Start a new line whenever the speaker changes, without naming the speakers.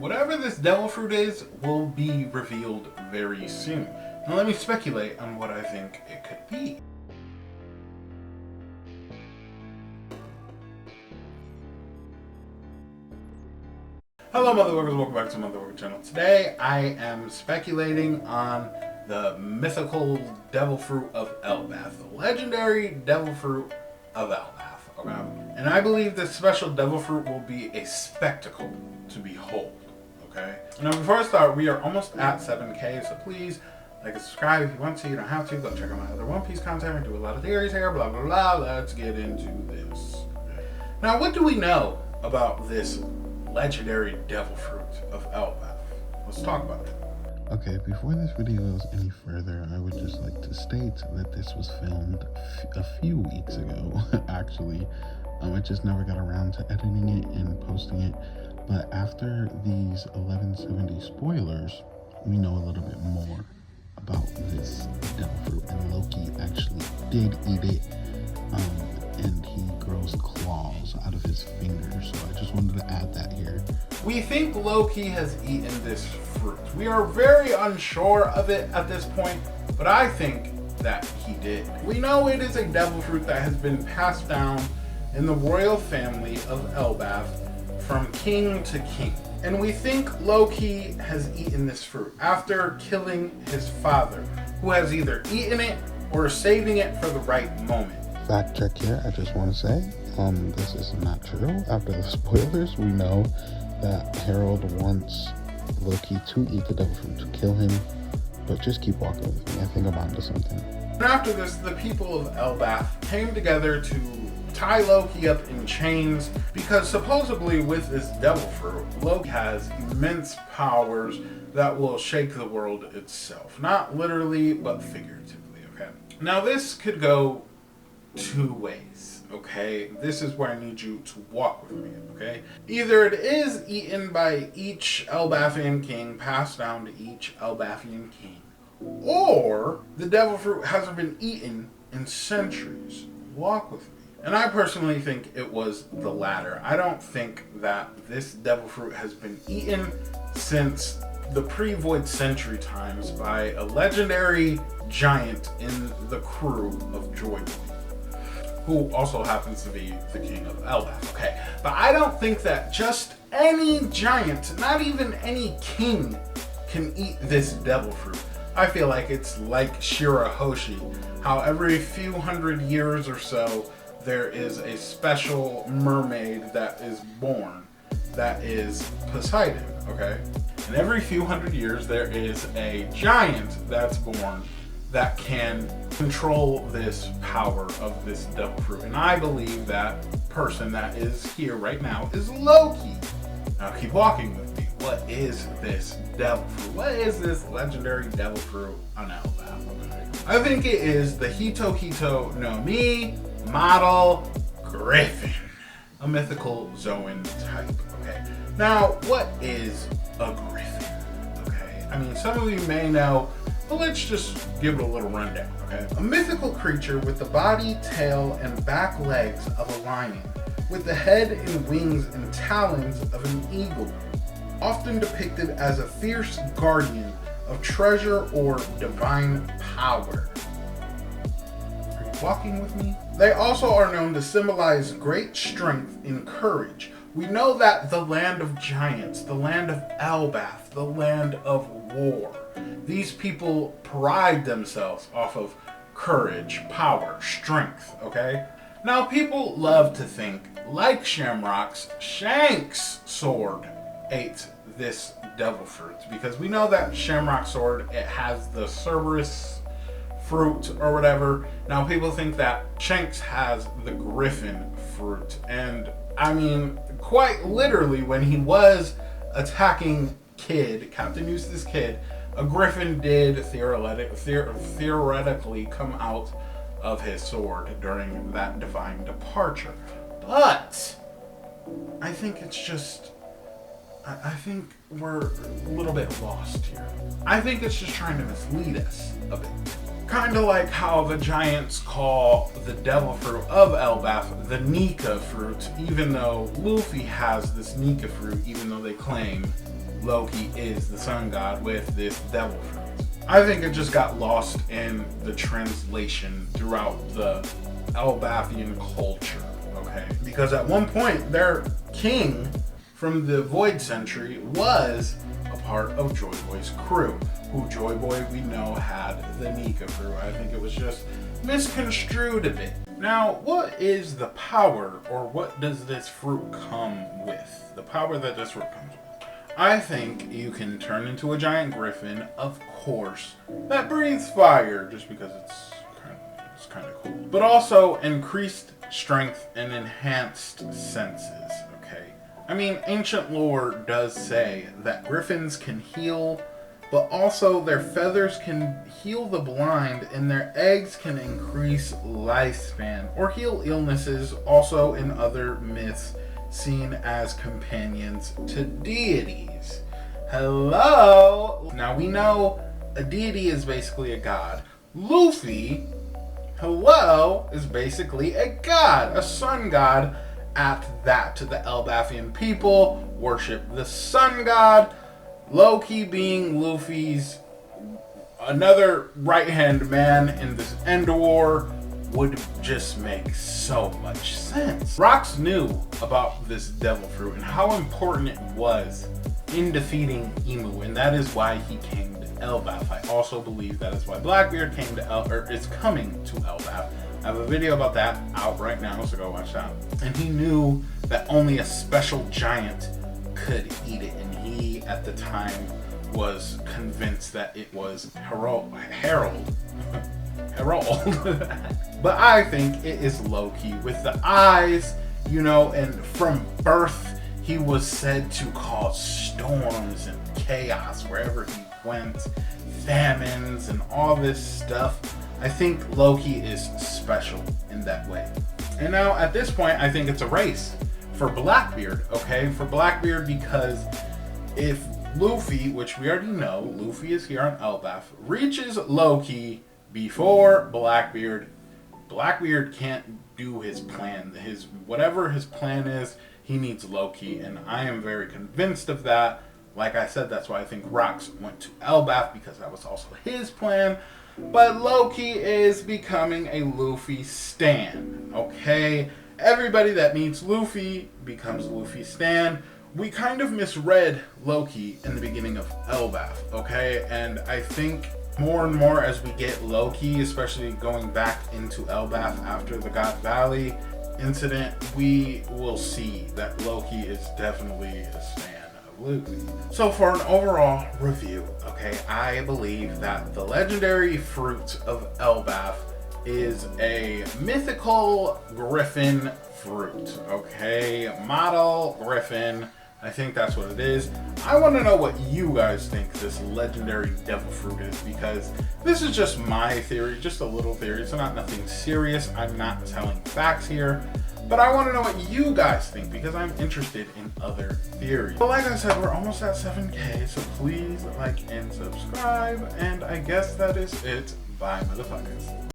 Whatever this devil fruit is will be revealed very soon. Now let me speculate on what I think it could be. Hello motherfuckers, welcome back to the Motherfucker channel. Today I am speculating on the mythical devil fruit of Elbaf, the legendary devil fruit of Elbaf, okay? And I believe this special devil fruit will be a spectacle to behold, okay? Now before I start, we are almost at 7K, so please like and subscribe if you want to. You don't have to. Go check out my other One Piece content. I do a lot of theories here, blah blah blah. Let's get into this. Now what do we know about this legendary devil fruit of Elbaf? Let's talk about it.
Okay, before this video goes any further, I would just like to state that this was filmed a few weeks ago, actually. I just never got around to editing it and posting it. But after these 1170 spoilers, we know a little bit more about this devil fruit. And Loki actually did eat it. And he grows claws out of his fingers. So I just wanted to add that here.
We think Loki has eaten this fruit. We are very unsure of it at this point, but I think that he did. We know it is a devil fruit that has been passed down in the royal family of Elbaf from king to king. And we think Loki has eaten this fruit after killing his father, who has either eaten it or saving it for the right moment.
Fact check here, I just want to say, this is not true. After the spoilers, we know that Harold wants Loki to eat the devil fruit to kill him, but just keep walking with me. I think I'm onto something.
And after this, the people of Elbaf came together to tie Loki up in chains because supposedly with this devil fruit, Loki has immense powers that will shake the world itself. Not literally, but figuratively, okay? Now this could go two ways, okay? This is where I need you to walk with me, okay? Either it is eaten by each Elbafian king, passed down to each Elbafian king, or the devil fruit hasn't been eaten in centuries. Walk with me. And I personally think it was the latter. I don't think that this devil fruit has been eaten since the pre-Void Century times by a legendary giant in the crew of Joy Boy, who also happens to be the king of Elbaf, okay? But I don't think that just any giant, not even any king, can eat this devil fruit. I feel like it's like Shirahoshi, how every few hundred years or so, there is a special mermaid that is born, that is Poseidon, okay? And every few hundred years, there is a giant that's born that can control this power of this devil fruit. And I believe that person that is here right now is Loki. Now keep walking with me. What is this devil fruit? What is this legendary devil fruit on Elbaf? Okay. I think it is the Hito Hito no Mi model Griffin, a mythical Zoan type, okay? Now, what is a Griffin, okay? I mean, some of you may know, but let's just give it a little rundown, okay? A mythical creature with the body, tail, and back legs of a lion, with the head and wings and talons of an eagle, often depicted as a fierce guardian of treasure or divine power. Are you walking with me? They also are known to symbolize great strength and courage. We know that the land of giants, the land of Elbaf, the land of war, these people pride themselves off of courage, power, strength, okay? Now people love to think, like Shamrock's, Shanks' sword ate this devil fruit, because we know that Shamrock's sword, it has the Cerberus fruit or whatever. Now people think that Shanks has the Griffin fruit, and I mean, quite literally, when he was attacking Captain Eustace's kid, a Griffin did theoretically come out of his sword during that divine departure. But I think it's just, I think we're a little bit lost here. I think it's just trying to mislead us a bit. Kind of like how the giants call the devil fruit of Elbaf the Nika fruit, even though Luffy has this Nika fruit, even though they claim Loki is the sun god with this devil fruit. I think it just got lost in the translation throughout the Elbafian culture, okay? Because at one point, their king from the Void Century was a part of Joy Boy's crew, who Joy Boy we know had the Nika crew. I think it was just misconstrued a bit. Now, what is the power, or what does this fruit come with? The power that this fruit comes with. I think you can turn into a giant griffin, of course, that breathes fire, just because it's kind of cool. But also increased strength and enhanced senses, okay? I mean, ancient lore does say that griffins can heal, but also their feathers can heal the blind, and their eggs can increase lifespan or heal illnesses, also in other myths seen as companions to deities. Hello? Now we know a deity is basically a god. Luffy, hello, is basically a god, a sun god at that. The Elbafian people worship the sun god. Loki being Luffy's another right-hand man in this end war would just make so much sense. Rox knew about this devil fruit and how important it was in defeating Emu, and that is why he came to Elbaf. I also believe that is why Blackbeard came to is coming to Elbaf. I have a video about that out right now, so go watch that. And he knew that only a special giant could eat it, and he at the time was convinced that it was Harold. But I think it is Loki with the eyes, you know, and from birth he was said to cause storms and chaos wherever he went, famines and all this stuff. I think Loki is special in that way. And now at this point, I think it's a race for Blackbeard, okay? For Blackbeard, because if Luffy, which we already know, Luffy is here on Elbaf, reaches Loki before Blackbeard, Blackbeard can't do his plan. Whatever his plan is, he needs Loki, and I am very convinced of that. Like I said, that's why I think Rox went to Elbaf, because that was also his plan. But Loki is becoming a Luffy stan, okay? Everybody that meets Luffy becomes Luffy stan. We kind of misread Loki in the beginning of Elbaf, okay? And I think more and more as we get Loki, especially going back into Elbaf after the God Valley incident, we will see that Loki is definitely a stan of Luffy. So for an overall review, okay, I believe that the legendary fruit of Elbaf is a mythical griffin fruit, okay? Model griffin. I think that's what it is. I want to know what you guys think this legendary devil fruit is, because this is just my theory, just a little theory. It's not nothing serious. I'm not telling facts here, but I want to know what you guys think, because I'm interested in other theories. But like I said, we're almost at 7K, so please like and subscribe, and I guess that is it. Bye, motherfuckers.